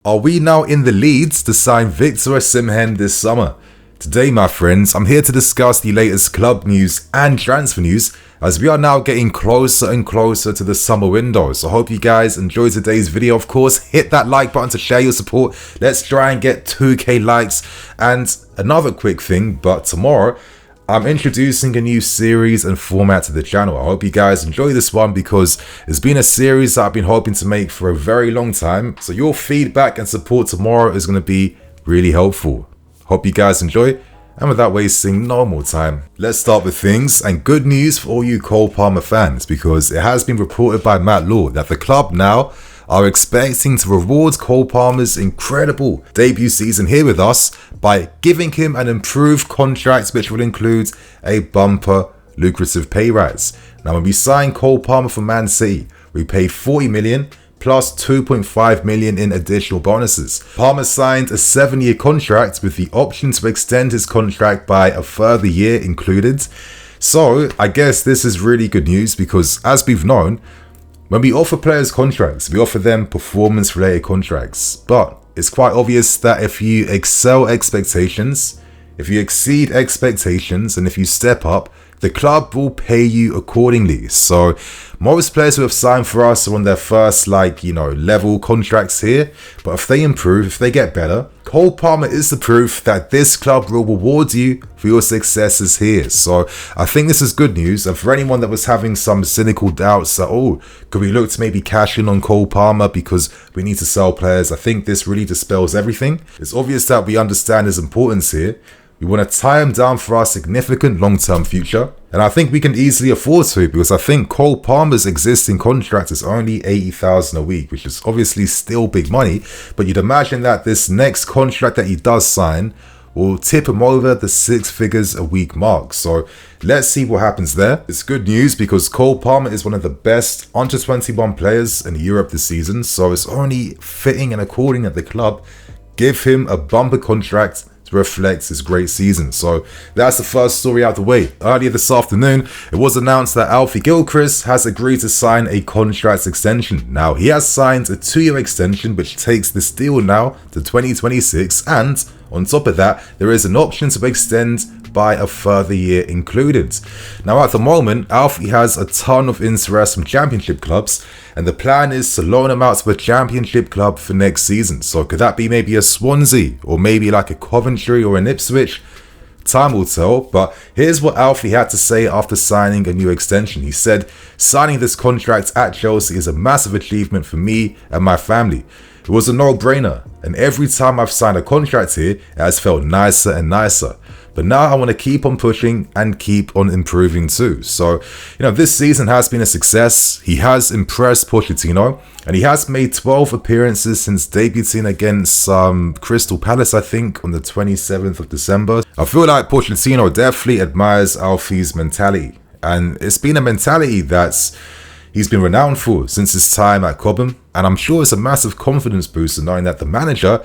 Are we now in the leads to sign Victor Osimhen this summer? Today, my friends, I'm here to discuss the latest club news and transfer news as we are now getting closer and closer to the summer window. So I hope you guys enjoyed today's video. Of course, hit that like button to share your support. Let's try and get 2k likes. And another quick thing, but tomorrow I'm introducing a new series and format to the channel. I hope you guys enjoy this one because it's been a series that I've been hoping to make for a very long time. So your feedback and support tomorrow is going to be really helpful. Hope you guys enjoy, and without wasting no more time, let's start with things. And good news for all you Cole Palmer fans, because it has been reported by Matt Law that the club now are expecting to reward Cole Palmer's incredible debut season here with us by giving him an improved contract, which will include a bumper lucrative pay rise. Now, when we signed Cole Palmer for Man City, we paid 40 million plus 2.5 million in additional bonuses. Palmer signed a 7-year contract with the option to extend his contract by a further year included. So I guess this is really good news because, as we've known, when we offer players contracts, we offer them performance-related contracts. But it's quite obvious that if you excel expectations, if you exceed expectations, and if you step up, the club will pay you accordingly. So most players who have signed for us are on their first level contracts here. But if they improve, if they get better, Cole Palmer is the proof that this club will reward you for your successes here. So I think this is good news. And for anyone that was having some cynical doubts that, could we look to maybe cash in on Cole Palmer because we need to sell players, I think this really dispels everything. It's obvious that we understand his importance here. We want to tie him down for our significant long-term future. And I think we can easily afford to, because I think Cole Palmer's existing contract is only 80,000 a week, which is obviously still big money. But you'd imagine that this next contract that he does sign will tip him over the 6 figures a week mark. So let's see what happens there. It's good news because Cole Palmer is one of the best under 21 players in Europe this season. So it's only fitting and according that the club give him a bumper contract reflects his great season. So that's the first story out the way. Earlier this afternoon, it was announced that Alfie Gilchrist has agreed to sign a contract extension. Now, he has signed a 2-year extension, which takes this deal now to 2026, and on top of that, there is an option to extend by a further year included. Now, at the moment, Alfie has a ton of interest from championship clubs, and the plan is to loan him out to a championship club for next season. So could that be maybe a Swansea, or maybe like a Coventry or an Ipswich? Time will tell, but here's what Alfie had to say after signing a new extension. He said, "Signing this contract at Chelsea is a massive achievement for me and my family. It was a no-brainer, and every time I've signed a contract here, it has felt nicer and nicer. But now I want to keep on pushing and keep on improving too." So, this season has been a success. He has impressed Pochettino, and he has made 12 appearances since debuting against Crystal Palace, I think, on the 27th of December. I feel like Pochettino definitely admires Alfie's mentality, and it's been a mentality that's he's been renowned for since his time at Cobham, and I'm sure it's a massive confidence booster knowing that the manager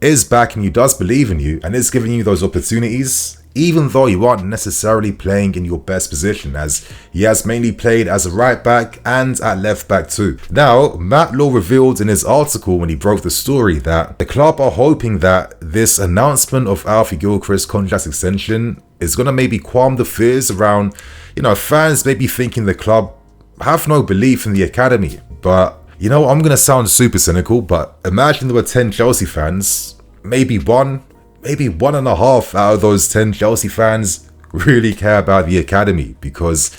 is backing you, does believe in you, and is giving you those opportunities, even though you aren't necessarily playing in your best position, as he has mainly played as a right back and at left back too. Now, Matt Law revealed in his article when he broke the story that the club are hoping that this announcement of Alfie Gilchrist's contract extension is going to maybe calm the fears around, fans maybe thinking the club have no belief in the academy. But I'm going to sound super cynical, but imagine there were 10 Chelsea fans, maybe 1.5 out of those 10 Chelsea fans really care about the academy, because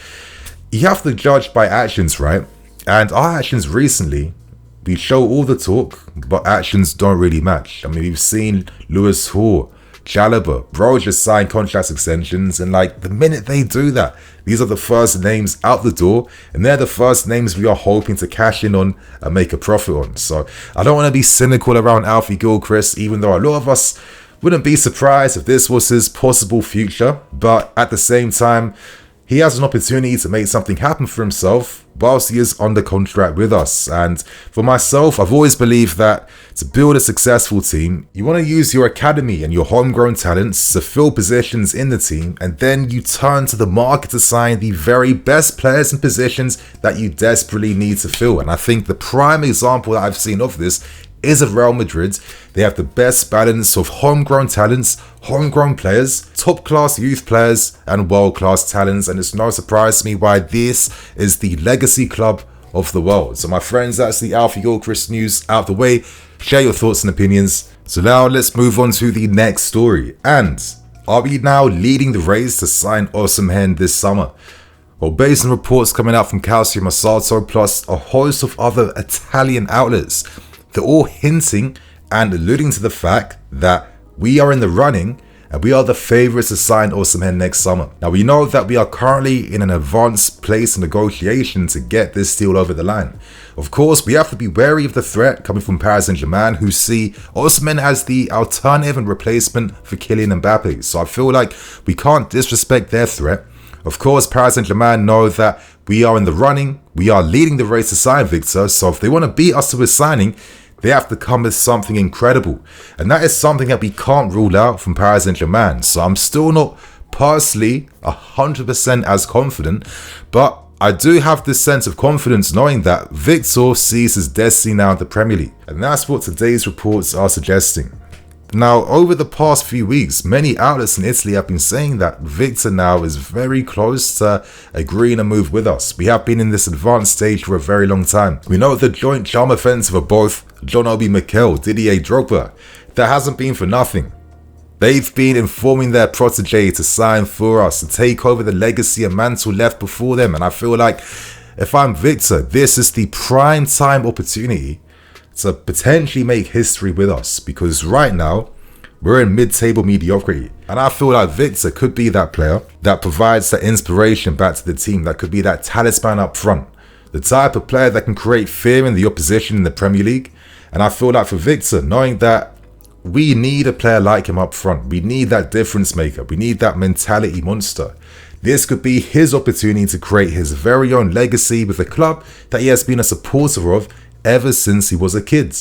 you have to judge by actions, right? And our actions recently, we show all the talk, but actions don't really match. I mean, we've seen Lewis Hall, Chalobah, bro, just signed contract extensions, and the minute they do that, these are the first names out the door, and they're the first names we are hoping to cash in on and make a profit on. So I don't want to be cynical around Alfie Gilchrist, even though a lot of us wouldn't be surprised if this was his possible future. But at the same time, he has an opportunity to make something happen for himself whilst he is under contract with us. And for myself, I've always believed that to build a successful team, you want to use your academy and your homegrown talents to fill positions in the team, and then you turn to the market to sign the very best players in positions that you desperately need to fill. And I think the prime example that I've seen of this is of Real Madrid. They have the best balance of homegrown talents, homegrown players, top-class youth players, and world-class talents. And it's no surprise to me why this is the legacy club of the world. So my friends, that's the Alfie Gilchrist news out the way. Share your thoughts and opinions. So now let's move on to the next story. And are we now leading the race to sign Osimhen this summer? Well, based on reports coming out from Calcio Masato plus a host of other Italian outlets, they're all hinting and alluding to the fact that we are in the running and we are the favourites to sign Osimhen next summer. Now, we know that we are currently in an advanced place in negotiation to get this deal over the line. Of course, we have to be wary of the threat coming from Paris Saint-Germain, who see Osimhen as the alternative and replacement for Kylian Mbappe. So I feel like we can't disrespect their threat. Of course, Paris Saint-Germain know that we are in the running, we are leading the race to sign Victor, so if they want to beat us to his signing, they have to come with something incredible. And that is something that we can't rule out from Paris Saint-Germain. So I'm still not personally 100% as confident, but I do have this sense of confidence knowing that Victor sees his destiny now in the Premier League. And that's what today's reports are suggesting. Now, over the past few weeks, many outlets in Italy have been saying that Victor now is very close to agreeing a move with us. We have been in this advanced stage for a very long time. We know the joint charm offensive of both John Obi Mikel, Didier Drogba, that hasn't been for nothing. They've been informing their protege to sign for us, to take over the legacy and mantle left before them. And I feel like if I'm Victor, this is the prime time opportunity to potentially make history with us, because right now we're in mid-table mediocrity, and I feel like Victor could be that player that provides that inspiration back to the team, that could be that talisman up front, the type of player that can create fear in the opposition in the Premier League. And I feel like for Victor, knowing that we need a player like him up front, we need that difference maker, we need that mentality monster, this could be his opportunity to create his very own legacy with a club that he has been a supporter of ever since he was a kid.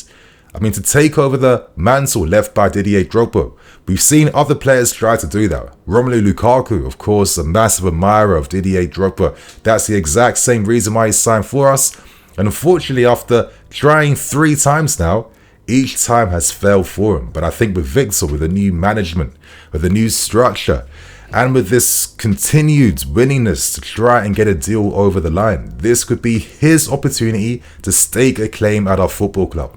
I mean, to take over the mantle left by Didier Drogba. We've seen other players try to do that. Romelu Lukaku, of course, a massive admirer of Didier Drogba. That's the exact same reason why he signed for us. And unfortunately, after trying 3 times now, each time has failed for him. But I think with Victor, with a new management, with a new structure, and with this continued willingness to try and get a deal over the line, this could be his opportunity to stake a claim at our football club.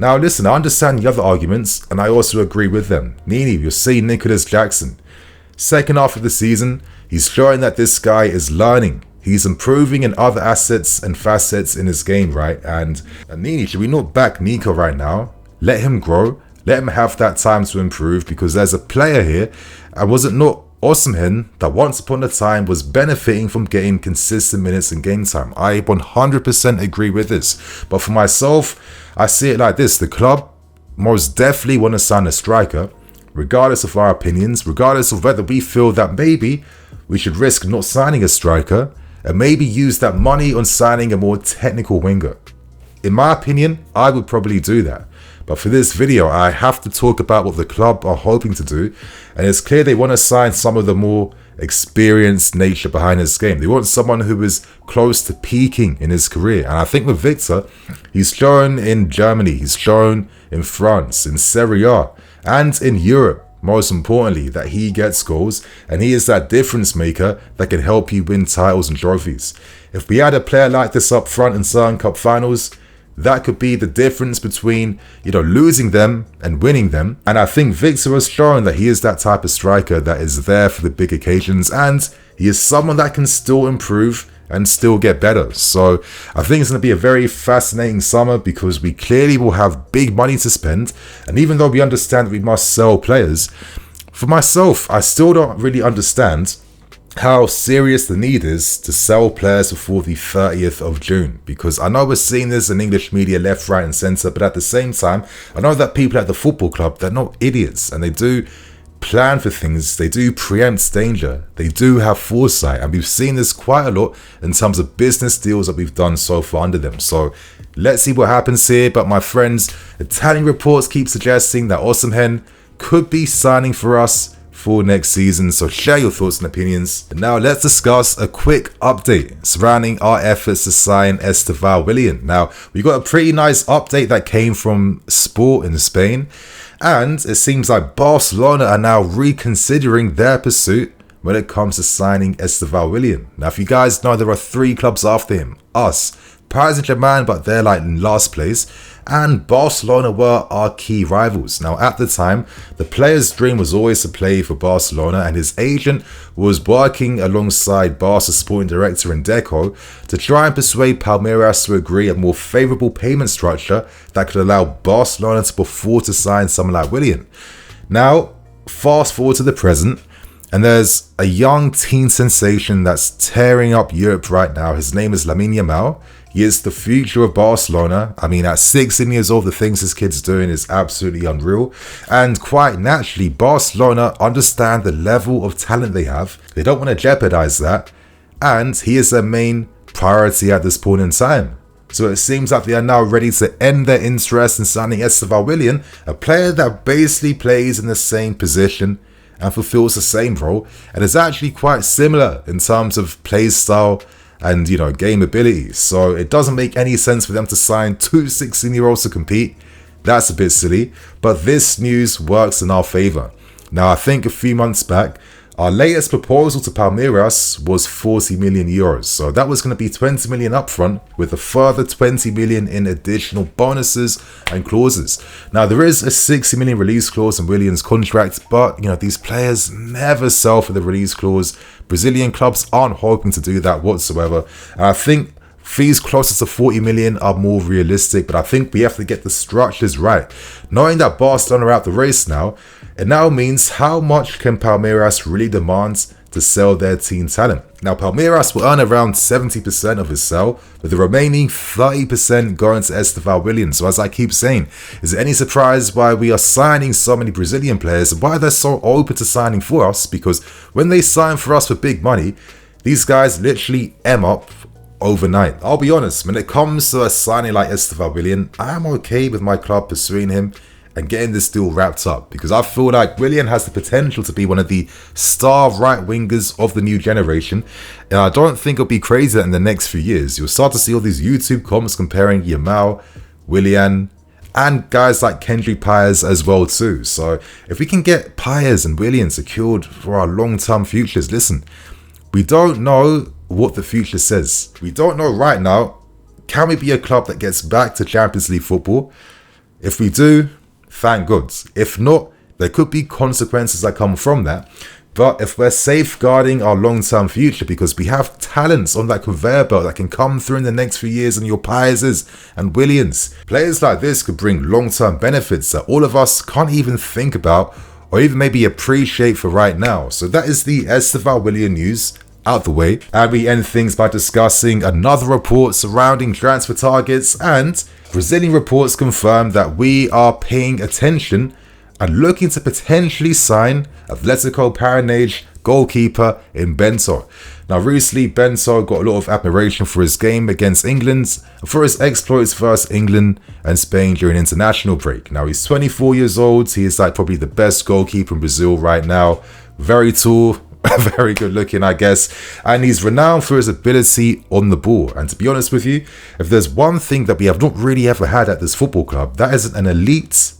Now listen, I understand the other arguments, and I also agree with them. Meaning, you're seeing Nicholas Jackson. Second half of the season, he's showing that this guy is learning. He's improving in other assets and facets in his game, right? And Nini, should we not back Nico right now? Let him grow. Let him have that time to improve, because there's a player here, and was it not Osimhen that once upon a time was benefiting from getting consistent minutes and game time? I 100% agree with this. But for myself, I see it like this. The club most definitely want to sign a striker, regardless of our opinions, regardless of whether we feel that maybe we should risk not signing a striker and maybe use that money on signing a more technical winger. In my opinion, I would probably do that. But for this video, I have to talk about what the club are hoping to do. And it's clear they want to sign some of the more experienced nature behind his game. They want someone who is close to peaking in his career. And I think with Victor, he's shown in Germany, he's shown in France, in Serie A, and in Europe, most importantly, that he gets goals and he is that difference maker that can help you win titles and trophies. If we had a player like this up front in certain cup finals, that could be the difference between, losing them and winning them. And I think Victor has shown that he is that type of striker that is there for the big occasions, and he is someone that can still improve and still get better. So I think it's going to be a very fascinating summer, because we clearly will have big money to spend. And even though we understand that we must sell players, for myself, I still don't really understand how serious the need is to sell players before the 30th of June. Because I know we're seeing this in English media left, right and centre, but at the same time, I know that people at the football club, they're not idiots, and they do plan for things, they do preempt danger, they do have foresight, and we've seen this quite a lot in terms of business deals that we've done so far under them. So let's see what happens here. But my friends, Italian reports keep suggesting that Osimhen could be signing for us for next season, so share your thoughts and opinions. And now let's discuss a quick update surrounding our efforts to sign Estevao Willian. Now, we got a pretty nice update that came from Sport in Spain, and it seems like Barcelona are now reconsidering their pursuit when it comes to signing Estevao Willian. Now, if you guys know, there are 3 clubs after him. Us, Paris Saint-Germain, but they're like in last place, and Barcelona were our key rivals. Now, at the time, the player's dream was always to play for Barcelona, and his agent was working alongside Barca's sporting director in Deco to try and persuade Palmeiras to agree a more favourable payment structure that could allow Barcelona to afford to sign someone like Willian. Now, fast forward to the present, and there's a young teen sensation that's tearing up Europe right now. His name is LAMINE Yamal. He is the future of Barcelona. I mean, at 16 years old, the things this kid's doing is absolutely unreal. And quite naturally, Barcelona understand the level of talent they have. They don't want to jeopardize that. And he is their main priority at this point in time. So it seems like they are now ready to end their interest in signing Estevao Willian, a player that basically plays in the same position and fulfills the same role, and is actually quite similar in terms of play style and, you know, game ability. So it doesn't make any sense for them to sign 2 16-year-olds to compete. That's a bit silly, but this news works in our favour. Now, I think a few months back, our latest proposal to Palmeiras was 40 million euros. So that was going to be 20 million upfront with a further 20 million in additional bonuses and clauses. Now, there is a 60 million release clause in Willian's contract, but, you know, these players never sell for the release clause. Brazilian clubs aren't hoping to do that whatsoever. And I think fees closer to 40 million are more realistic, but I think we have to get the structures right. Knowing that Barcelona are out the race now, it now means how much can Palmeiras really demand to sell their teen talent. Now, Palmeiras will earn around 70% of his sale, with the remaining 30% going to Estevao Willian. So as I keep saying, is it any surprise why we are signing so many Brazilian players and why they're so open to signing for us? Because when they sign for us for big money, these guys literally M up overnight. I'll be honest, when it comes to a signing like Estevao Willian, I'm okay with my club pursuing him and getting this deal wrapped up, because I feel like Willian has the potential to be one of the star right wingers of the new generation, and I don't think it'll be crazy that in the next few years you'll start to see all these YouTube comments comparing Yamal, Willian, and guys like Kendrick Pires as well too. So if we can get Pires and Willian secured for our long-term futures, listen, we don't know what the future says. We don't know right now, can we be a club that gets back to Champions League football? If we do, thank God. If not, there could be consequences that come from that. But if we're safeguarding our long-term future because we have talents on that conveyor belt that can come through in the next few years, and your Pires and Willians, players like this could bring long-term benefits that all of us can't even think about or even maybe appreciate for right now. So that is the Estevao Willian news out the way, and we end things by discussing another report surrounding transfer targets, and Brazilian reports confirm that we are paying attention and looking to potentially sign Atletico Paranaense goalkeeper in Bento. Now, recently Bento got a lot of admiration for his game against England and for his exploits versus England and Spain during international break. Now, he's 24 years old. He is like probably the best goalkeeper in Brazil right now. Very tall, very good looking, I guess, and he's renowned for his ability on the ball. And to be honest with you, if there's one thing that we have not really ever had at this football club, that is an elite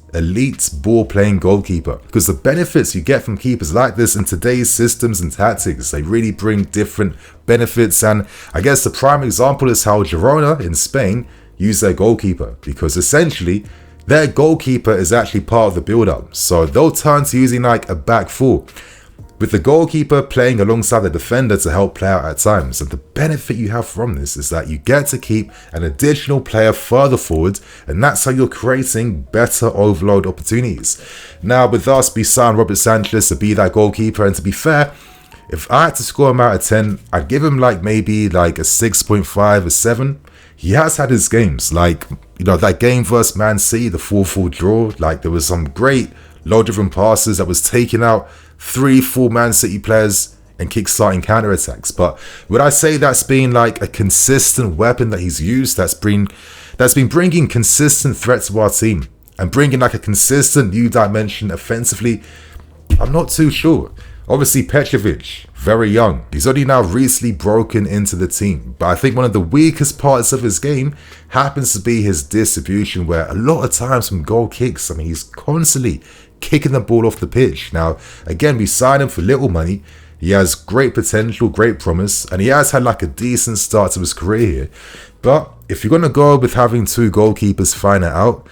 ball playing goalkeeper, because the benefits you get from keepers like this in today's systems and tactics, they really bring different benefits. And I guess the prime example is how Girona in Spain use their goalkeeper, because essentially their goalkeeper is actually part of the build-up, so they'll turn to using like a back four, with the goalkeeper playing alongside the defender to help play out at times. And the benefit you have from this is that you get to keep an additional player further forward, and that's how you're creating better overload opportunities. Now, with us, we signed Robert Sanchez to be that goalkeeper, and to be fair, if I had to score him out of 10, I'd give him like maybe like a 6.5, a 7. He has had his games, like, you know, that game versus Man City, the 4-4 draw, like there was some great low-driven passes that was taking out 3-4 Man City players and kick-starting counter-attacks. But would I say that's been like a consistent weapon that he's used, that's been bringing consistent threat to our team and bringing like a consistent new dimension offensively? I'm not too sure. Obviously, Petrovic, very young. He's only now recently broken into the team. But I think one of the weakest parts of his game happens to be his distribution, where a lot of times from goal kicks, I mean, he's constantly kicking the ball off the pitch. Now, again, we signed him for little money. He has great potential, great promise, and he has had like a decent start to his career here. But if you're going to go with having two goalkeepers find it out,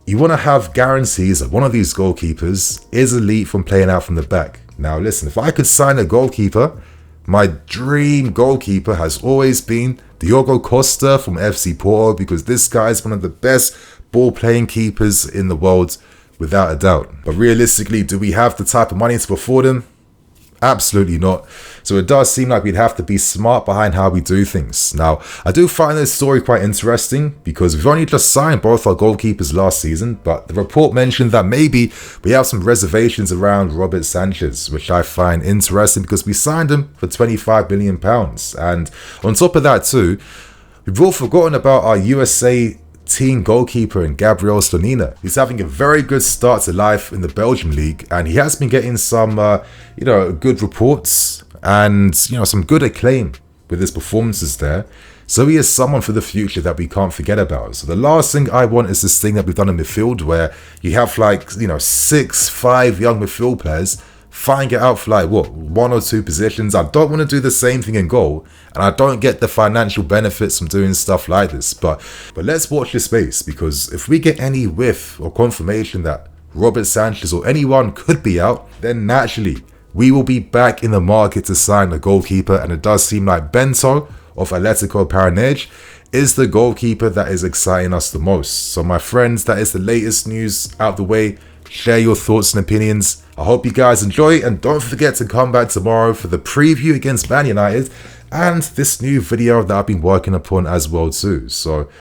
you want to have guarantees that one of these goalkeepers is elite from playing out from the back. Now listen, if I could sign a goalkeeper, my dream goalkeeper has always been Diogo Costa from FC Porto, because this guy is one of the best ball-playing keepers in the world, without a doubt. But realistically, do we have the type of money to afford him? Absolutely not. So it does seem like we'd have to be smart behind how we do things. Now, I do find this story quite interesting because we've only just signed both our goalkeepers last season, but the report mentioned that maybe we have some reservations around Robert Sanchez, which I find interesting because we signed him for £25 million. And on top of that too, we've all forgotten about our USA team goalkeeper in Gabriel Slonina. He's having a very good start to life in the Belgium league, and he has been getting some good reports and some good acclaim with his performances there. So he is someone for the future that we can't forget about. So the last thing I want is this thing that we've done in midfield, where you have 6-5 young midfield players fighting it out for one or two positions. I don't want to do the same thing in goal, and I don't get the financial benefits from doing stuff like this. But let's watch this space, because if we get any whiff or confirmation that Robert Sanchez or anyone could be out, then naturally we will be back in the market to sign a goalkeeper. And it does seem like Bento of Atletico Paranaense is the goalkeeper that is exciting us the most. So my friends, that is the latest news out the way. Share your thoughts and opinions. I hope you guys enjoy, and don't forget to come back tomorrow for the preview against Man United and this new video that I've been working upon as well too. So